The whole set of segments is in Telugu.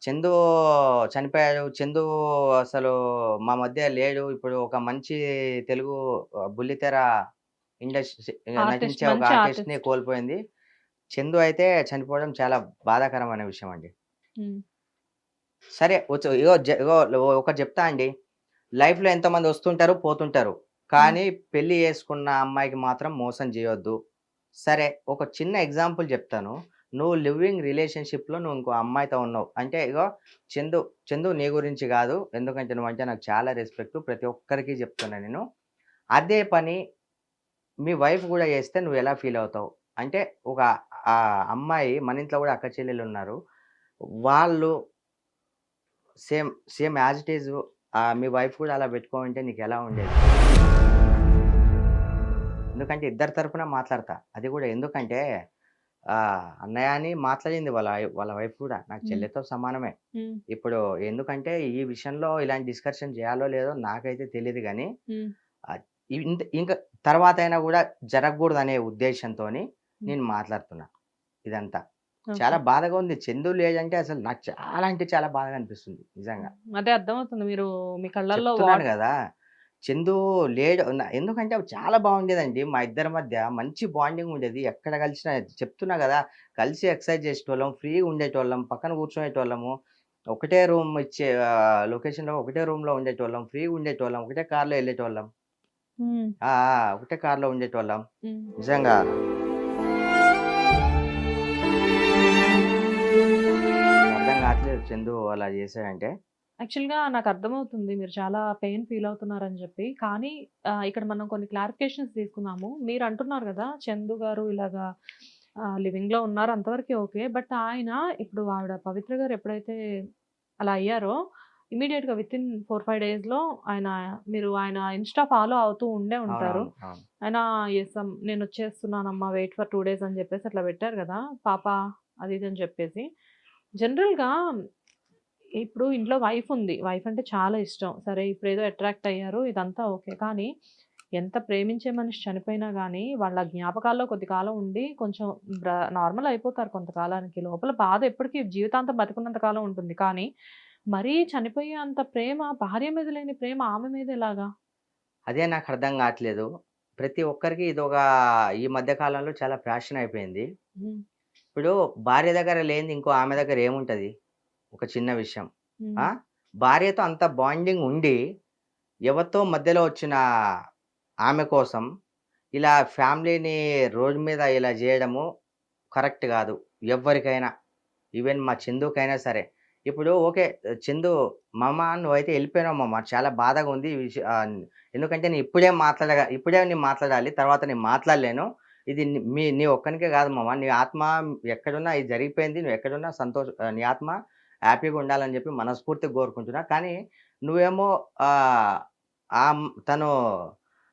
చందు చనిపోయాడు. చందు అసలు మా మధ్య లేడు. ఇప్పుడు ఒక మంచి తెలుగు బుల్లితెర ఇండస్ట్రీ ఆర్టిస్ట్. నటించే ఒక మంచి ఆర్టిస్ట్‌ని ఆర్టిస్ట్. కోల్పోయింది. చందు అయితే చనిపోవడం చాలా బాధాకరమైన విషయం అండి. హ్మ్. సరే ఇగో ఒకటి చెప్తా అండి. లైఫ్‌లో ఎంతోమంది వస్తుంటారు, పోతుంటారు. హ్మ్. కానీ పెళ్లి చేసుకున్న అమ్మాయికి మాత్రం మోసం చేయొద్దు. సరే ఒక చిన్న ఎగ్జాంపుల్ చెప్తాను. నువ్వు లివింగ్ రిలేషన్‌షిప్‌లో నువ్వు ఇంకో అమ్మాయితో ఉన్నావు. అంటే ఇగో చందు, చందు నీ గురించి కాదు. ఎందుకంటే నువ్వంటే నాకు చాలా రెస్పెక్ట్. ప్రతి ఒక్కరికి చెప్తున్నా నేను. అదే పని మీ వైఫ్ గూడా చేస్తే నువ్వెలా ఫీల్ అవుతావు? అంటే ఒక అమ్మాయి మన ఇంట్లో గూడా అక్క చెల్లెలున్నారు. వాళ్ళు same as it is me wife కూడా అలా పెట్టుకోనుంటే నీకెలా ఉండేది? ఎందుకంటే ఇద్దరి తరపున మాట్లాడతా. అది గూడా ఎందుకంటే అన్నయ్య అని మాట్లాడింది వాళ్ళ వైఫ్ కూడా. నాకు హ్మ్. చెల్లెతో సమానమే. హ్మ్. ఇప్పుడు ఎందుకంటే ఈ విషయంలో ఇలాంటి డిస్కషన్ చేయాలో లేదో నాకైతే తెలీదు గానీ హ్మ్. ఆహ్, ఇంకా తర్వాతైనా గూడా జరగకూడదనే ఉద్దేశ్యంతోని హ్మ్. నేను మాట్లాడుతున్నా ఇదంతా. ఓకే. చాలా బాధగా ఉంది. చందు లేదంటే అసలు నాకు చాలా అంటే చాలా బాధగా అనిపిస్తుంది నిజంగా. అదే అర్థమవుతుంది. మీరు మీ కళ్ళల్లో చెప్తున్నాను గదా! చందు లేడు ఎందుకంటే చాలా బాగుండేదండి. మా ఇద్దరి మధ్య మంచి బాండింగ్ ఉండేది. ఎక్కడ కలిసినా చెప్తున్నా గదా! కలిసి ఎక్సర్సైజ్ చేసేటోళ్ళం, ఫ్రీగా ఉండేటోళ్ళం, పక్కన కూర్చునేటోళ్ళము. ఒకటే రూమ్ ఇచ్చే లొకేషన్‌లో ఒకటే రూమ్‌లో ఉండేటోళ్ళం, ఫ్రీగా ఉండేటోళ్ళం, ఒకటే కార్‌లో ఎళ్ళేటోళ్ళం. హ్మ్. ఒకటే కార్‌లో ఉండేటోళ్ళం. హ్మ్. నిజంగా అర్థం కావట్లేదు చందు అలా చేశాడంటే. యాక్చువల్‌గా నాకర్థమవుతుంది. మీరు చాలా పెయిన్ ఫీల్ అవుతున్నారని జెప్పి. కానీ ఇక్కడ మనం కొన్ని క్లారిఫికేషన్స్ తీసుకుందాము. మీరంటున్నారు గదా! చందు గారు ఇలాగా లివింగ్‌లో ఉన్నారు అంతవరకే ఓకే. బట్ ఆయన ఇప్పుడు ఆవిడ పవిత్ర గారు ఎప్పుడైతే అలా అయ్యారో ఇమ్మీడియేట్‌గా వితిన్ 4, 5 డేస్‌లో ఆయన ఇన్‌స్టా ఫాలో అవుతూ ఉండే ఉంటారు. అవునవును. అవును. ఆయన నేనొచ్చేస్తున్నానమ్మా వెయిట్ ఫర్ 2 డేస్ అని జెప్పేసి అట్లా పెట్టారు గదా! పాప అది ఇది అని చెప్పేసి. జనరల్‌గా ఇప్పుడు ఇంట్లో వైఫ్ ఉంది. వైఫ్ అంటే చాలా ఇష్టం. సరే ఇప్పుడేదో అట్రాక్ట్ అయ్యారు. ఇదంతా ఓకే. కానీ ఎంత ప్రేమించే మనిషి చనిపోయినా గానీ, వాళ్ళ జ్ఞాపకాల్లో కొద్ది కాలం ఉండి కొంచెం నార్మల్ అయిపోతారు కొంతకాలానికి. లోపల బాధ ఎప్పటికి జీవితాంతం బతికున్నంత కాలం ఉంటుంది. కానీ మరీ చనిపోయే అంత ప్రేమ భార్య మీద లేని ప్రేమ ఆమె మీద ఎలాగా? అదే నాకర్థం గాట్లేదు. ప్రతి ఒక్కరికి ఈ మధ్య కాలంలో చాలా ఫ్యాషన్ అయిపోయింది. హ్మ్. ఇప్పుడు భార్య దగ్గర లేనిది ఇంకో ఆమె దగ్గర ఏముంటది? ఒక చిన్న విషయం. హ్మ్. ఆ! భార్యతో అంత బాండింగ్ ఉండి, ఎవరితో మధ్యలో వచ్చిన ఆమె కోసం, ఇలా ఫ్యామిలీని రోడ్ మీద ఇలా జేయడము కరెక్ట్ గాదు. ఎవ్వరికైనా. ఈవెన్ మా చందుకైనా సరే. ఇప్పుడు ఓకే. చందు మామ నువ్వైతే ఎళ్ళిపోయినావు మామ. చాలా బాధగా ఉంది. ఎందుకంటే నేను ఇప్పుడే నేను మాట్లాడాలి. తర్వాత నేను మాట్లాడలేను. ఇది నీ ఒక్కనికే కాదు మామ. నీ ఆత్మ ఎక్కడున్నా ఇది జరిగిపోయింది. నువ్వు ఎక్కడున్నా నీ ఆత్మ హ్యాపీగా ఉండాలని చెప్పి మనస్ఫూర్తిగా కోరుకుంటున్నా. కానీ నువ్వేమో ఆహ్, తను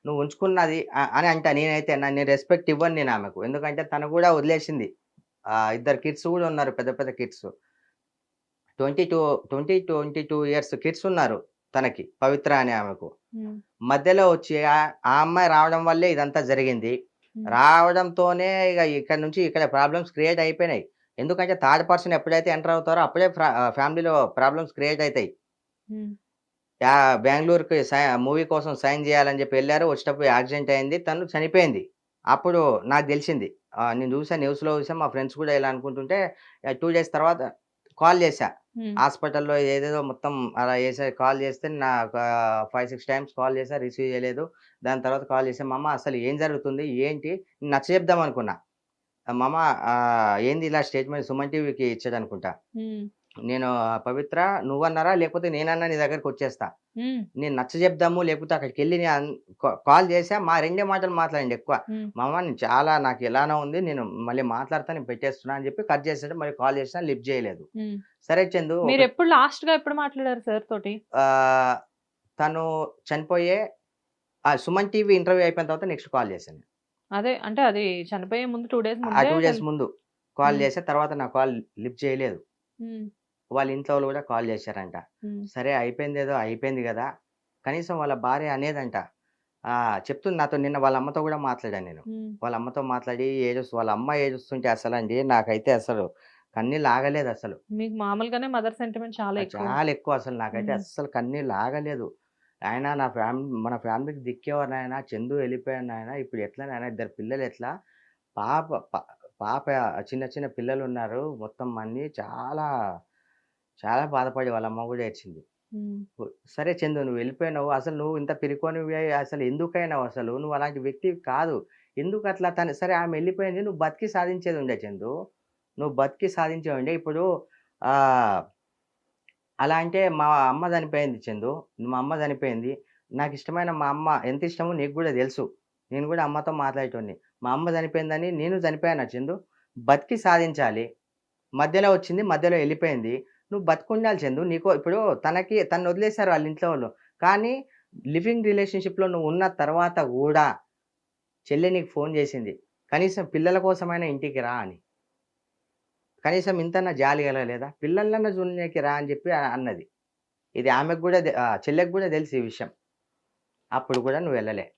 నువ్వు ఉంచుకున్నది అని అంటా నేనైతే. నేను రెస్పెక్ట్ ఇవ్వను నేనామెకు. ఎందుకంటే తను కూడా వదిలేసింది. ఇద్దరు కిడ్స్ గూడా ఉన్నారు. పెద్ద పెద్ద కిడ్స్. 22 ఇయర్స్ కిడ్స్ ఉన్నారు తనకి. పవిత్ర అనే ఆమెకు. హ్మ్. మధ్యలో వచ్చి ఆ అమ్మాయి రావడం వల్లే ఇదంతా జరిగింది. హ్మ్. రావడంతోనే ఇగ ఇక్కడి నుంచి ఇక్కడ ప్రాబ్లమ్స్ క్రియేట్ అయిపోయినాయి. ఎందుకంటే థర్డ్ పర్సన్ ఎప్పుడైతే ఎంటర్ అవుతారో అప్పుడే ఫ్యామిలీలో ప్రాబ్లమ్స్ క్రియేట్ అయితాయి. హ్మ్. బెంగుళూరుకి మూవీ కోసం సైన్ జేయాలని జెప్పి ఎళ్లారు. వచ్చేటప్పుడు యాక్సిడెంట్ అయింది. తను చనిపోయింది. అప్పుడు నాకు దెలిసింది. నేను జూసా న్యూస్‌లో జూసా. మా ఫ్రెండ్స్ గూడా ఇలా అనుకుంటుంటే 2 డేస్ తర్వాత కాల్ జేశా. హ్మ్. హాస్పిటల్‌లో ఏదేదో మొత్తం అలా కాల్ జేస్తే నాకు 5, 6 టైమ్స్ కాల్ జేశా. రిసీవ్ జేయలేదు. దాని తర్వాత కాల్ జేశా. మామ అసలు ఏం జరుగుతుంది? ఏంటి? నచ్చజెప్దామనుకున్నా. మామ ఏంది ఇలా స్టేట్‌మెంట్ సుమన్ టీవీకి ఇచ్చాడనుకుంటా. హ్మ్. నేను పవిత్ర నువ్వన్నారా? లేకపోతే నేనన్నా నీ దగ్గరికొచ్చేస్తా. హ్మ్. నేను నచ్చజెప్దాము, లేకపోతే అక్కడికెళ్ళి నే అన్ కాల్ జేసా. రెండే మాటలు మాట్లాడండి ఎక్కువ. హ్మ్. మామ నేను చాలా నాకెలానో ఉంది. నేను మళ్ళీ మాట్లాడతా. నేను పెట్టేస్తున్నా అని జెప్పి కట్ జేసాడు. మళ్ళీ కాల్ జేసినా లిఫ్ట్ జేయలేదు. హ్మ్. సరే చందు మీరెప్పుడు లాస్ట్‌గా ఎప్పుడు మాట్లాడారు సార్ తోటి? ఆహ్, తను చనిపోయే 'సుమన్ టీవీ' ఇంటర్వ్యూ అయిపోయిన తర్వాత నెక్స్ట్ కాల్ జేశాను. అదే. అంటే అది చనిపోయే ముందు 2 డేస్ ఆ ముందే 2 డేస్ ముందు కాల్ హ్మ్. జేసా. తర్వాత నా కాల్ లిఫ్ట్ చేయలేదు. హ్మ్. వాళ్ళ ఇంట్లో వాళ్ళు గూడా కాల్ జేశారంట. హ్మ్. సరే అయిపోయిందేదో అయిపోయింది గదా! కనీసం వాళ్ళ భార్య అనేదంట. చెప్తుంది నాతో నిన్న వాళ్ళ అమ్మతో గూడా మాట్లాడాను నేను. హ్మ్. వాళ్ళ అమ్మతో మాట్లాడి వాళ్ళ అమ్మ ఏడుస్తుంటే అసలండి నాకైతే అసలు కన్నీళ్ళు ఆగలేదు అసలు. మీకు మామూలుగానే మదర్ సెంటిమెంట్ చాలా ఎక్కువ. చాలా ఎక్కువ అసలు నాకైతే హ్మ్. అస్సలు కన్నీళ్ళు ఆగలేదు. నాయనా మన ఫ్యామిలీకి దిక్కేవారు నాయనా, చందు వెళ్ళిపోయాడు నాయనా, ఇప్పుడు ఎట్లా నాయనా, ఇద్దరు పిల్లలు ఎట్లా? పాప ప పాప చిన్న చిన్న పిల్లలున్నారు మొత్తం మంది. చాలా, చాలా బాధపడి వాళ్ళ అమ్మ గూడా ఏడ్చింది. హ్మ్. సరే చందు నువ్వు వెళ్ళిపోయినావు. అసలు నువ్వు ఇంత పిరికోనివి అసలు ఎందుకైనావు అసలు? నువ్వు అలాంటి వ్యక్తివి కాదు. ఎందుకట్లా సరే ఆమె వెళ్ళిపోయింది. నువ్వు బతికి సాధించేది ఉండే చందు. నువ్వు బతికి సాధించేవి ఉండే. ఇప్పుడు ఆహ్, అలా అంటే మా అమ్మ చనిపోయింది చందు. మా అమ్మ చనిపోయింది. నాకిష్టమైన మా అమ్మ ఎంత ఇష్టమో నీకు గూడా తెలుసు. నేను గూడా అమ్మతో మాట్లాడేటోడిని. మా అమ్మ చనిపోయిందని నేను చనిపోయానా చందు? బతికి సాధించాలి. మధ్యలో వచ్చింది. మధ్యలో ఎళ్ళిపోయింది. నువ్వు బతికుండాలి చందు. ఇప్పుడు తననొదిలేసారు వాళ్ళ ఇంట్లో వాళ్ళు. కానీ లివింగ్ రిలేషన్‌షిప్‌లో నువ్వున్న తర్వాత గూడా చెల్లి నీకు ఫోను జేసింది. కనీసం పిల్లల కోసమైనా ఇంటికి రా అని. కనీసం ఇంతన్నా జాలి కలగలేదా? పిల్లలనన్నా చూడనీకి రా అని జెప్పి అన్నది. ఇది ఆమెకు గూడా చెల్లెకి గూడా తెలుసు ఈ విషయం. అప్పుడు గూడా నువ్వు వెళ్ళలే.